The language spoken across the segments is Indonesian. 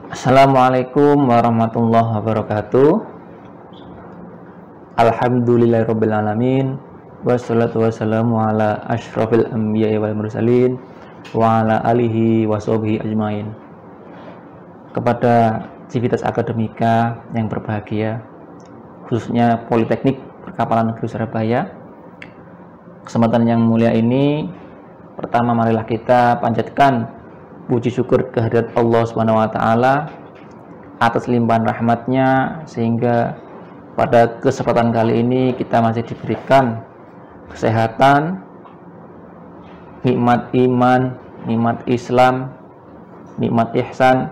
Assalamualaikum warahmatullahi wabarakatuh. Alhamdulillahirabbil alamin. Wassalatu wassalamu ala asyrofil anbiya'i wal mursalin wa ala alihi washabihi ajmain. Kepada Civitas Akademika yang berbahagia, khususnya Politeknik Perkapalan Negeri Surabaya, kesempatan yang mulia ini, pertama marilah kita panjatkan puji syukur kehadirat Allah Subhanahu wa taala atas limpahan rahmatnya, sehingga pada kesempatan kali ini kita masih diberikan kesehatan, nikmat iman, nikmat Islam, nikmat ihsan,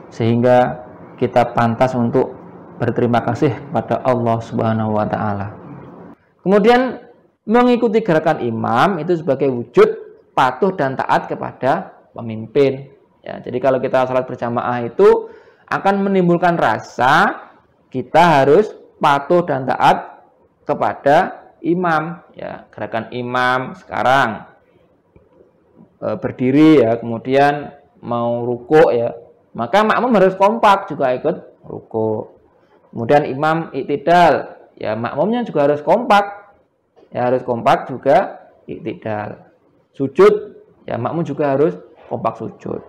sehingga kita pantas untuk berterima kasih kepada Allah Subhanahu wa taala. Kemudian mengikuti gerakan imam itu sebagai wujud patuh dan taat kepada pemimpin. Ya, jadi kalau kita sholat berjamaah itu akan menimbulkan rasa kita harus patuh dan taat kepada imam. Ya, gerakan imam sekarang berdiri ya, kemudian mau rukuk ya, maka makmum harus kompak juga ikut rukuk. Kemudian imam iktidal, ya makmumnya juga harus kompak. Ya, harus kompak juga iktidal. Sujud, ya makmum juga harus kompak sujud.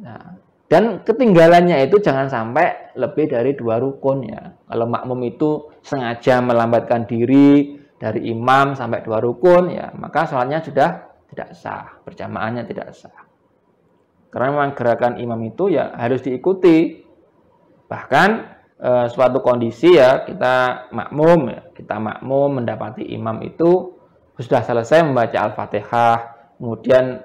Nah, dan ketinggalannya itu jangan sampai lebih dari 2 rukun ya. Kalau makmum itu sengaja melambatkan diri dari imam sampai 2 rukun ya, maka sholatnya sudah tidak sah, berjamaahnya tidak sah. Karena memang gerakan imam itu ya harus diikuti. Bahkan suatu kondisi ya kita makmum mendapati imam itu sudah selesai membaca Al-Fatihah, kemudian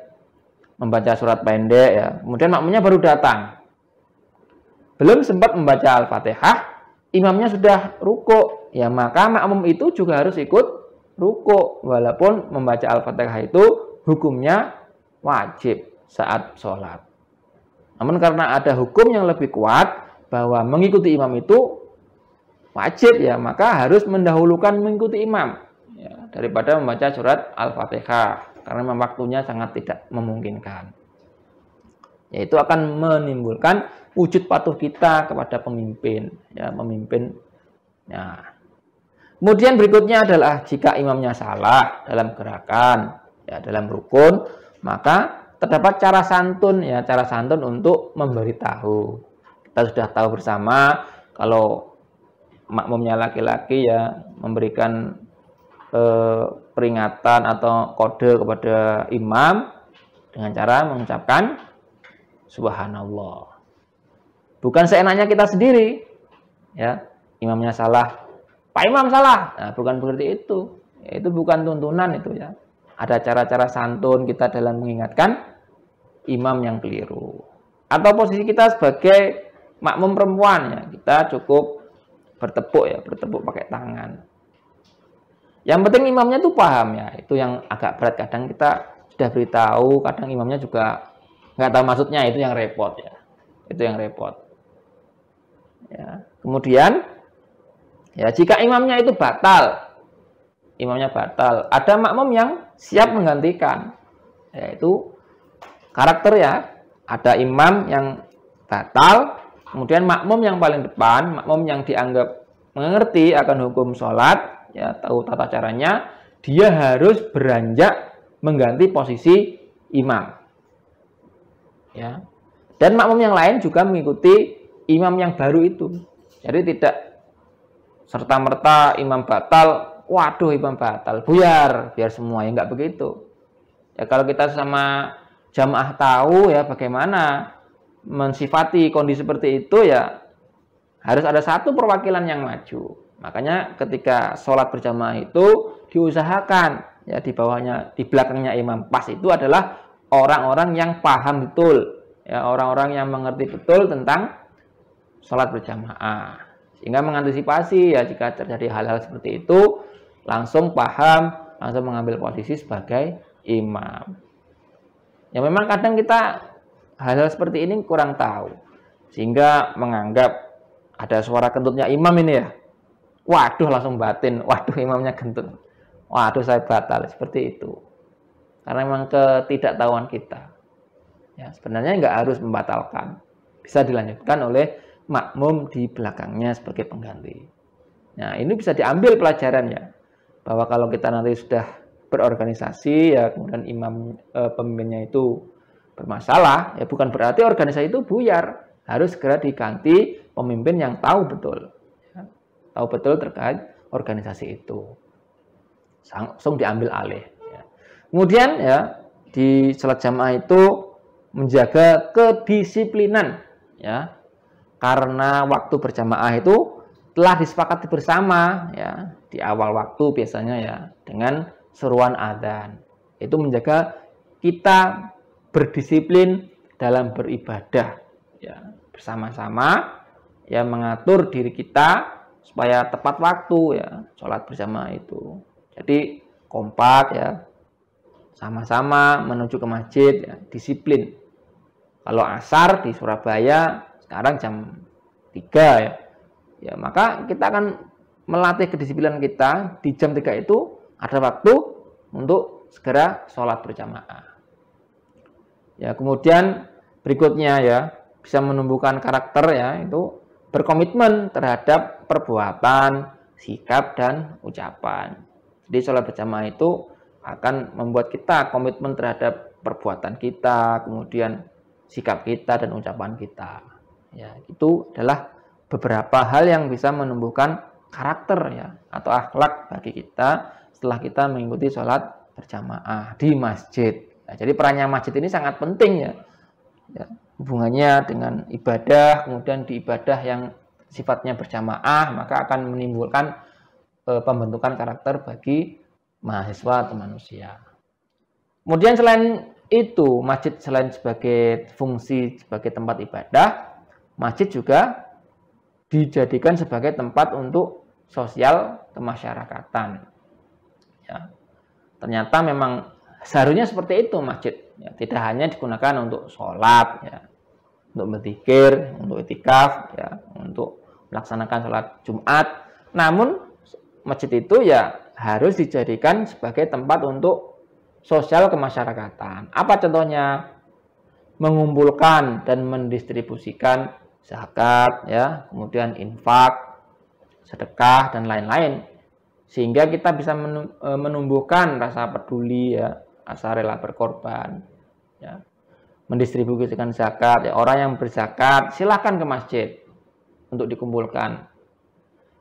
membaca surat pendek ya, kemudian makmumnya baru datang, belum sempat membaca Al-Fatihah, imamnya sudah ruku, ya maka makmum itu juga harus ikut ruku, walaupun membaca Al-Fatihah itu hukumnya wajib saat sholat. Namun karena ada hukum yang lebih kuat bahwa mengikuti imam itu wajib ya, maka harus mendahulukan mengikuti imam ya, daripada membaca surat Al-Fatihah, karena memang waktunya sangat tidak memungkinkan. Yaitu akan menimbulkan wujud patuh kita kepada pemimpin, ya pemimpin. Nah, kemudian berikutnya adalah jika imamnya salah dalam gerakan, ya dalam rukun, maka terdapat cara santun, ya cara santun untuk memberitahu. Kita sudah tahu bersama kalau makmumnya laki-laki ya memberikan peringatan atau kode kepada imam dengan cara mengucapkan subhanallah. Bukan seenaknya kita sendiri ya, imamnya salah, Pak Imam salah. Nah, bukan seperti itu. Itu bukan tuntunan itu ya. Ada cara-cara santun kita dalam mengingatkan imam yang keliru. Atau posisi kita sebagai makmum perempuan ya, kita cukup bertepuk ya, bertepuk pakai tangan. Yang penting imamnya tuh paham ya, itu yang agak berat. Kadang kita sudah beritahu, kadang imamnya juga nggak tahu maksudnya, itu yang repot ya. Itu yang repot. Ya. Kemudian, ya jika imamnya itu batal, ada makmum yang siap menggantikan. Yaitu karakter ya, ada imam yang batal, kemudian makmum yang paling depan, makmum yang dianggap mengerti akan hukum sholat, ya tahu tata caranya, dia harus beranjak mengganti posisi imam. Ya. Dan makmum yang lain juga mengikuti imam yang baru itu. Jadi tidak serta-merta imam batal, waduh imam batal, biar semua, ya enggak begitu. Ya kalau kita sama jamaah tahu ya bagaimana mensifati kondisi seperti itu, ya harus ada satu perwakilan yang maju. Makanya ketika sholat berjamaah itu diusahakan ya di bawahnya, di belakangnya imam pas itu adalah orang-orang yang paham betul, ya orang-orang yang mengerti betul tentang sholat berjamaah, sehingga mengantisipasi ya jika terjadi hal-hal seperti itu langsung paham, langsung mengambil posisi sebagai imam. Ya memang kadang kita hal-hal seperti ini kurang tahu, sehingga menganggap ada suara kentutnya imam ini ya, waduh langsung batin, waduh imamnya kentut, waduh saya batal, seperti itu. Karena memang ketidaktahuan kita. Ya, sebenarnya nggak harus membatalkan. bisa dilanjutkan oleh makmum di belakangnya sebagai pengganti. Nah, ini bisa diambil pelajarannya bahwa kalau kita nanti sudah berorganisasi ya kemudian pemimpinnya itu bermasalah, ya bukan berarti organisasi itu buyar, harus segera diganti pemimpin yang tahu betul, ya, tahu betul terkait organisasi itu, langsung diambil alih. Ya. Kemudian ya di salat jamaah itu menjaga kedisiplinan, ya, karena waktu berjamaah itu telah disepakati bersama, ya, di awal waktu biasanya ya dengan seruan adzan. Itu menjaga kita berdisiplin dalam beribadah, ya, bersama-sama, ya, mengatur diri kita supaya tepat waktu, ya, sholat berjamaah itu. Jadi kompak, ya, sama-sama menuju ke masjid, ya, disiplin. Kalau asar di Surabaya sekarang jam 3 ya. Ya, maka kita akan melatih kedisiplinan kita di jam 3 itu ada waktu untuk segera sholat berjamaah. Ya, kemudian berikutnya ya, bisa menumbuhkan karakter ya, itu berkomitmen terhadap perbuatan, sikap dan ucapan. Jadi sholat berjamaah itu akan membuat kita komitmen terhadap perbuatan kita, kemudian sikap kita dan ucapan kita. Ya, itu adalah beberapa hal yang bisa menumbuhkan karakter ya atau akhlak bagi kita setelah kita mengikuti sholat berjamaah di masjid. Nah, jadi perannya masjid ini sangat penting ya. Ya, hubungannya dengan ibadah, kemudian di ibadah yang sifatnya berjamaah maka akan menimbulkan pembentukan karakter bagi mahasiswa atau manusia. Kemudian selain itu, masjid selain sebagai fungsi sebagai tempat ibadah, masjid juga dijadikan sebagai tempat untuk sosial kemasyarakatan. Ya. Ternyata memang seharusnya seperti itu masjid. Ya, tidak hanya digunakan untuk sholat, ya, untuk berzikir, untuk itikaf, ya, untuk melaksanakan sholat Jumat. Namun masjid itu ya harus dijadikan sebagai tempat untuk sosial kemasyarakatan. Apa contohnya? Mengumpulkan dan mendistribusikan zakat, ya, kemudian infak, sedekah dan lain-lain, sehingga kita bisa menumbuhkan rasa peduli, ya, rasa rela berkorban, ya, mendistribusikan zakat, ya, orang yang berzakat silakan ke masjid untuk dikumpulkan,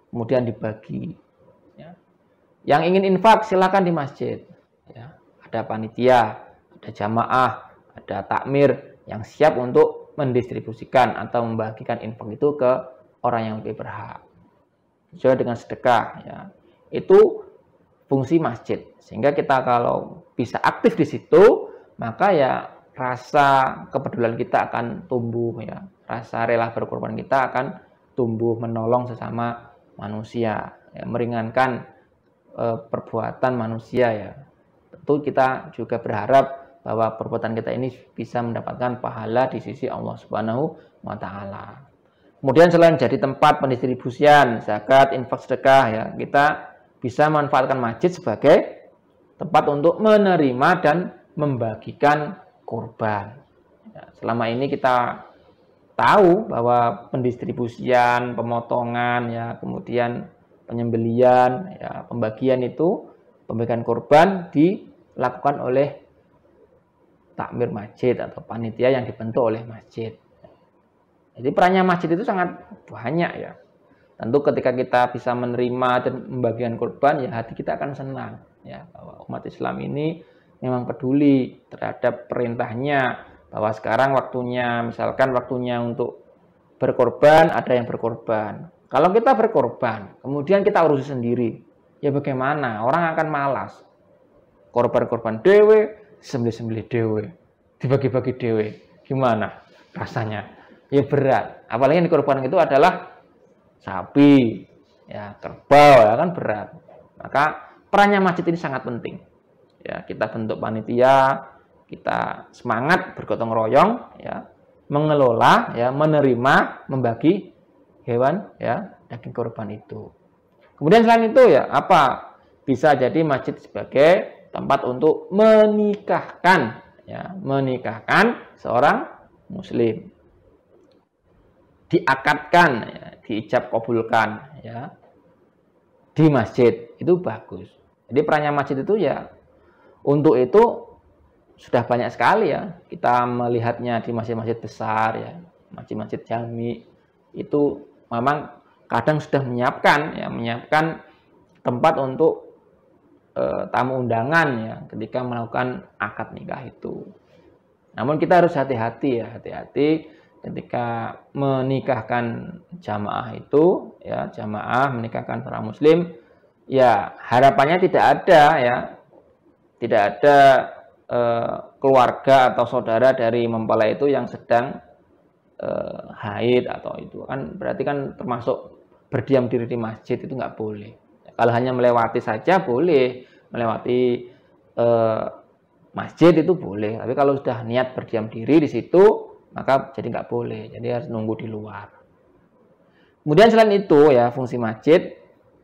kemudian dibagi, ya. Yang ingin infak silakan di masjid, ya. Ada panitia, ada jamaah, ada takmir yang siap untuk mendistribusikan atau membagikan infak itu ke orang yang lebih berhak. Sesuai dengan sedekah, ya. Itu fungsi masjid. Sehingga kita kalau bisa aktif di situ, maka ya rasa kepedulian kita akan tumbuh, ya. Rasa rela berkorban kita akan tumbuh, menolong sesama manusia, ya, meringankan perbuatan manusia, ya. Tentu kita juga berharap bahwa perbuatan kita ini bisa mendapatkan pahala di sisi Allah Subhanahu wa taala. Kemudian selain jadi tempat pendistribusian zakat, infak, sedekah, ya, kita bisa manfaatkan masjid sebagai tempat untuk menerima dan membagikan kurban. Ya, selama ini kita tahu bahwa pendistribusian, pemotongan, ya, kemudian penyembelian, ya, pembagian itu, pembagian kurban dilakukan oleh takmir masjid atau panitia yang dibentuk oleh masjid. Jadi perannya masjid itu sangat banyak, ya. Tentu ketika kita bisa menerima dan membagikan kurban, ya hati kita akan senang, ya, bahwa umat Islam ini memang peduli terhadap perintahnya, bahwa sekarang waktunya, misalkan waktunya untuk berkorban, ada yang berkorban. Kalau kita berkorban, kemudian kita urus sendiri, ya bagaimana? Orang akan malas. Korban-korban dewe, sembelih-sembelih dewe, dibagi-bagi dewe. Gimana rasanya? Ya berat. Apalagi yang dikorban itu adalah sapi, ya, kerbau, ya kan berat. Maka perannya masjid ini sangat penting. Ya, kita bentuk panitia, kita semangat bergotong royong, ya, mengelola, ya, menerima, membagi hewan, ya, daging korban itu. Kemudian selain itu, ya, apa? Bisa jadi masjid sebagai tempat untuk menikahkan, ya, menikahkan seorang muslim. diakadkan, ya, diijab kabulkan, ya, di masjid itu bagus. Jadi perannya masjid itu ya untuk itu sudah banyak sekali ya kita melihatnya di masjid-masjid besar ya, masjid-masjid jami itu memang kadang sudah menyiapkan tempat untuk tamu undangan ya ketika melakukan akad nikah itu. Namun kita harus hati-hati ketika menikahkan jamaah itu ya, jamaah menikahkan para muslim ya, harapannya tidak ada keluarga atau saudara dari mempelai itu yang sedang haid atau itu kan berarti kan termasuk berdiam diri di masjid, itu nggak boleh. Kalau hanya melewati saja boleh, melewati masjid itu boleh, tapi kalau sudah niat berdiam diri di situ maka jadi nggak boleh, jadi harus nunggu di luar. Kemudian selain itu ya, fungsi masjid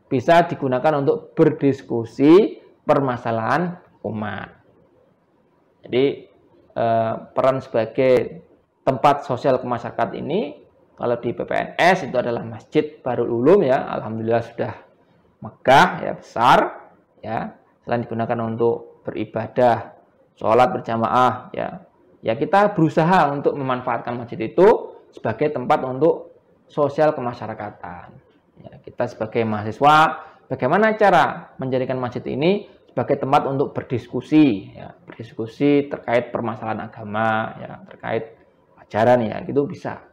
bisa digunakan untuk berdiskusi permasalahan umat. Jadi peran sebagai tempat sosial kemasyarakatan ini kalau di PPNS itu adalah Masjid Bahrul Ulum ya, alhamdulillah sudah megah ya, besar ya. Selain digunakan untuk beribadah, sholat berjamaah ya, ya kita berusaha untuk memanfaatkan masjid itu sebagai tempat untuk sosial kemasyarakatan. Ya, kita sebagai mahasiswa, bagaimana cara menjadikan masjid ini sebagai tempat untuk berdiskusi, ya, berdiskusi terkait permasalahan agama, ya, terkait ajaran ya, gitu bisa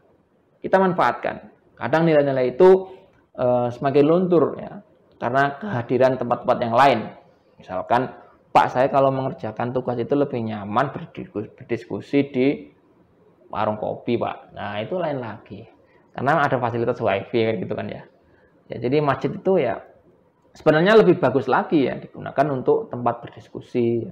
kita manfaatkan. Kadang nilai-nilai itu semakin luntur ya, karena kehadiran tempat-tempat yang lain. Misalkan, Pak, saya kalau mengerjakan tugas itu lebih nyaman berdiskusi di warung kopi, Pak. Nah, itu lain lagi. Karena ada fasilitas wifi kayak gitu kan ya. Ya, jadi masjid itu ya sebenarnya lebih bagus lagi ya digunakan untuk tempat berdiskusi ya,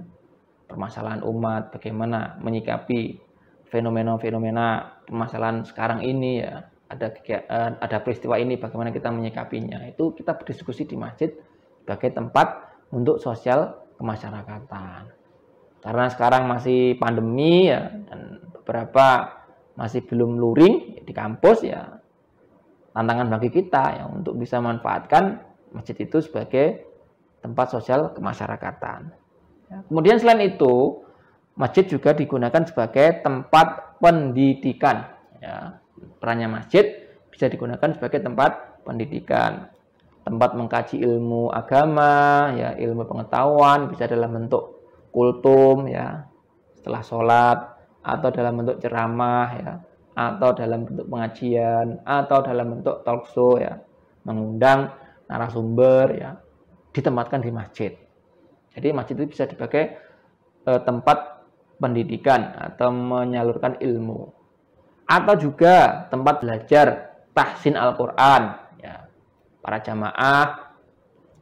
permasalahan umat, bagaimana menyikapi fenomena-fenomena permasalahan sekarang ini ya. Ada peristiwa ini, bagaimana kita menyikapinya. Itu kita berdiskusi di masjid sebagai tempat untuk sosial kemasyarakatan. Karena sekarang masih pandemi ya, dan beberapa masih belum luring di kampus ya, tantangan bagi kita ya untuk bisa manfaatkan masjid itu sebagai tempat sosial kemasyarakatan. Ya, kemudian selain itu, masjid juga digunakan sebagai tempat pendidikan. Ya, perannya masjid bisa digunakan sebagai tempat pendidikan, tempat mengkaji ilmu agama, ya, ilmu pengetahuan, bisa dalam bentuk kultum, ya, setelah sholat, atau dalam bentuk ceramah, ya, atau dalam bentuk pengajian, atau dalam bentuk talkshow, ya, mengundang narasumber, ya, ditempatkan di masjid. Jadi masjid itu bisa dipakai tempat pendidikan atau menyalurkan ilmu, atau juga tempat belajar tahsin Al-Quran. Ya, para jamaah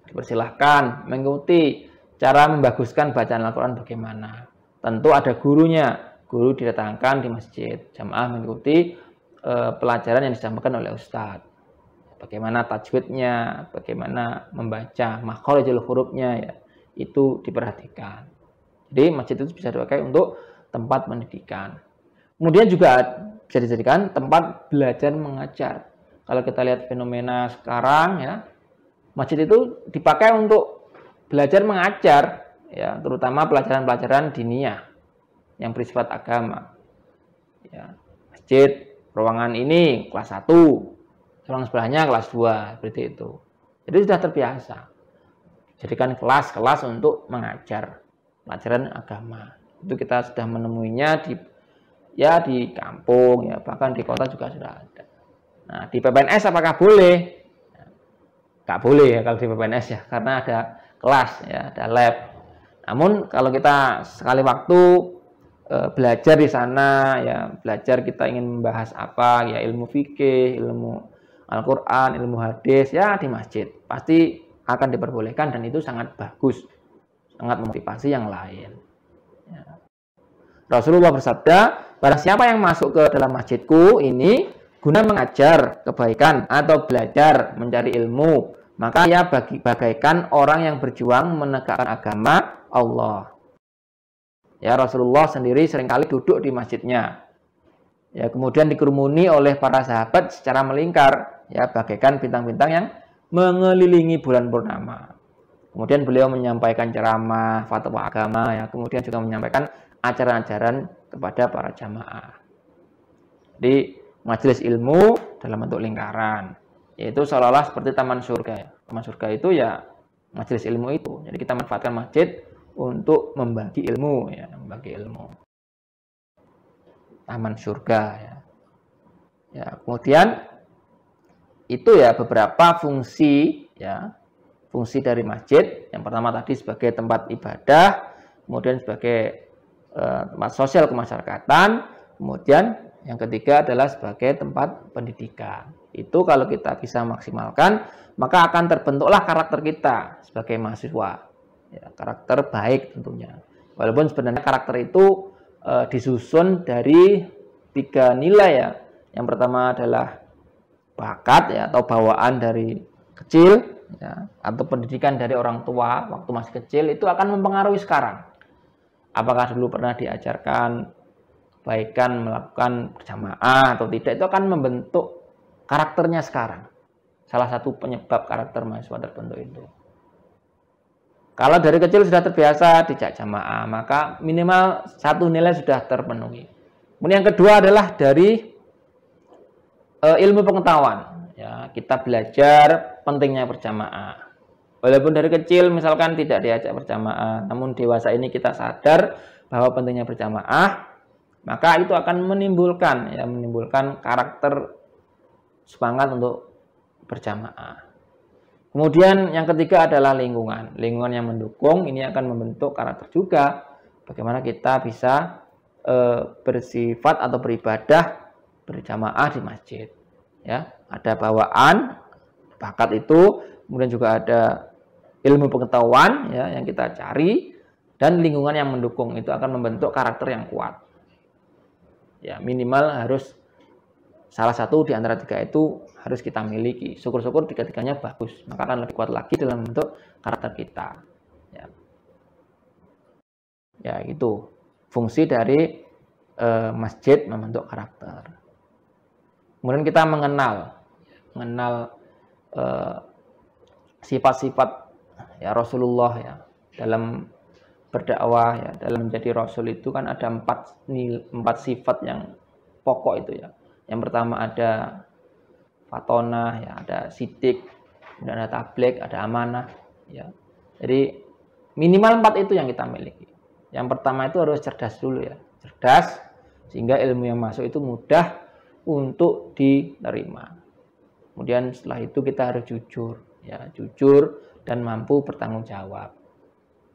dipersilahkan mengikuti cara membaguskan bacaan Al-Quran bagaimana. Tentu ada gurunya. Guru didatangkan di masjid. Jamaah mengikuti pelajaran yang disampaikan oleh ustadz. Bagaimana tajwidnya, bagaimana membaca makharijul hurufnya, ya, itu diperhatikan. Jadi masjid itu bisa dipakai untuk tempat pendidikan. Kemudian juga bisa dijadikan tempat belajar mengajar. Kalau kita lihat fenomena sekarang ya, masjid itu dipakai untuk belajar mengajar, ya, terutama pelajaran-pelajaran diniyah yang bersifat agama. Ya, masjid ruangan ini kelas 1, ruangan sebelahnya kelas 2, seperti itu. Jadi sudah terbiasa. Jadikan kelas-kelas untuk mengajar pelajaran agama. Itu kita sudah menemuinya di kampung, ya, bahkan di kota juga sudah ada. Nah, di PPNS apakah boleh? Nggak boleh ya kalau di PPNS ya, karena ada kelas, ya, ada lab. Namun kalau kita sekali waktu belajar di sana, ya, belajar kita ingin membahas apa, ya, ilmu fikih, ilmu Al-Quran, ilmu hadis, ya, di masjid pasti akan diperbolehkan, dan itu sangat bagus, sangat memotivasi yang lain. Ya. Rasulullah bersabda, barang siapa yang masuk ke dalam masjidku ini guna mengajar kebaikan atau belajar mencari ilmu, maka ia bagaikan orang yang berjuang menegakkan agama Allah. Ya, Rasulullah sendiri seringkali duduk di masjidnya. Ya, kemudian dikerumuni oleh para sahabat secara melingkar, ya, bagaikan bintang-bintang yang mengelilingi bulan purnama. Kemudian beliau menyampaikan ceramah, fatwa agama, ya, kemudian juga menyampaikan ajaran-ajaran kepada para jamaah. Di majelis ilmu dalam bentuk lingkaran, yaitu seolah-olah seperti taman surga. Ya. Taman surga itu ya majelis ilmu itu. Jadi kita manfaatkan masjid untuk membagi ilmu, ya, membagi ilmu. Taman surga, ya. Ya, kemudian itu ya beberapa fungsi, ya, fungsi dari masjid. Yang pertama tadi sebagai tempat ibadah, kemudian sebagai tempat sosial kemasyarakatan, kemudian yang ketiga adalah sebagai tempat pendidikan. Itu kalau kita bisa maksimalkan, maka akan terbentuklah karakter kita sebagai mahasiswa, ya, karakter baik tentunya. Walaupun sebenarnya karakter itu disusun dari 3 nilai, ya. Yang pertama adalah bakat, ya, atau bawaan dari kecil, ya, atau pendidikan dari orang tua waktu masih kecil itu akan mempengaruhi sekarang. Apakah dulu pernah diajarkan kebaikan melakukan berjamaah atau tidak, itu akan membentuk karakternya sekarang. Salah satu penyebab karakter mahasiswa terbentuk itu. Kalau dari kecil sudah terbiasa dijak jamaah, maka minimal 1 nilai sudah terpenuhi. Kemudian yang kedua adalah dari ilmu pengetahuan. Ya, kita belajar pentingnya berjamaah. Walaupun dari kecil misalkan tidak diajak berjamaah, namun dewasa ini kita sadar bahwa pentingnya berjamaah, maka itu akan menimbulkan karakter semangat untuk berjamaah. Kemudian yang ketiga adalah lingkungan. Lingkungan yang mendukung ini akan membentuk karakter juga. Bagaimana kita bisa bersifat atau beribadah berjamaah di masjid. Ya, ada bawaan, bakat itu, kemudian juga ada ilmu pengetahuan, ya, yang kita cari, dan lingkungan yang mendukung itu akan membentuk karakter yang kuat. Ya, minimal harus salah satu di antara 3 itu harus kita miliki. Syukur-syukur 3-tiganya bagus, maka akan lebih kuat lagi dalam bentuk karakter kita. Ya, ya itu fungsi dari masjid membentuk karakter. Kemudian kita mengenal sifat-sifat, ya, Rasulullah, ya, dalam berdakwah, ya, dalam menjadi Rasul itu kan ada 4 sifat yang pokok itu, ya. Yang pertama ada fatonah, ya, ada sidik, kemudian ada tabligh, ada amanah, ya. Jadi minimal 4 itu yang kita miliki. Yang pertama itu harus cerdas dulu, ya, cerdas sehingga ilmu yang masuk itu mudah untuk diterima. Kemudian setelah itu kita harus jujur, ya, jujur dan mampu bertanggung jawab.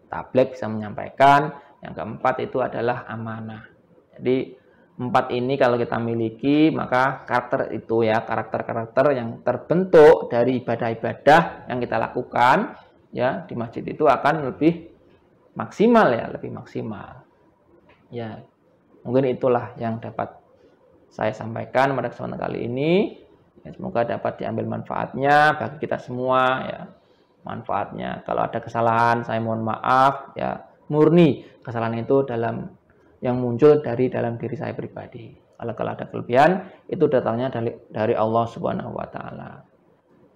Tabligh bisa menyampaikan. Yang keempat itu adalah amanah. Jadi 4 ini kalau kita miliki, maka karakter itu, ya, karakter-karakter yang terbentuk dari ibadah-ibadah yang kita lakukan, ya, di masjid itu akan lebih maksimal, ya, lebih maksimal. Ya, mungkin itulah yang dapat saya sampaikan pada kesempatan kali ini. Ya, semoga dapat diambil manfaatnya bagi kita semua, ya. Manfaatnya. Kalau ada kesalahan, saya mohon maaf, ya, murni kesalahan itu yang muncul dari dalam diri saya pribadi. Kalau ada kelebihan, itu datangnya dari Allah Subhanahu wa taala.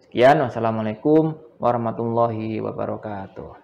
Sekian, wassalamualaikum warahmatullahi wabarakatuh.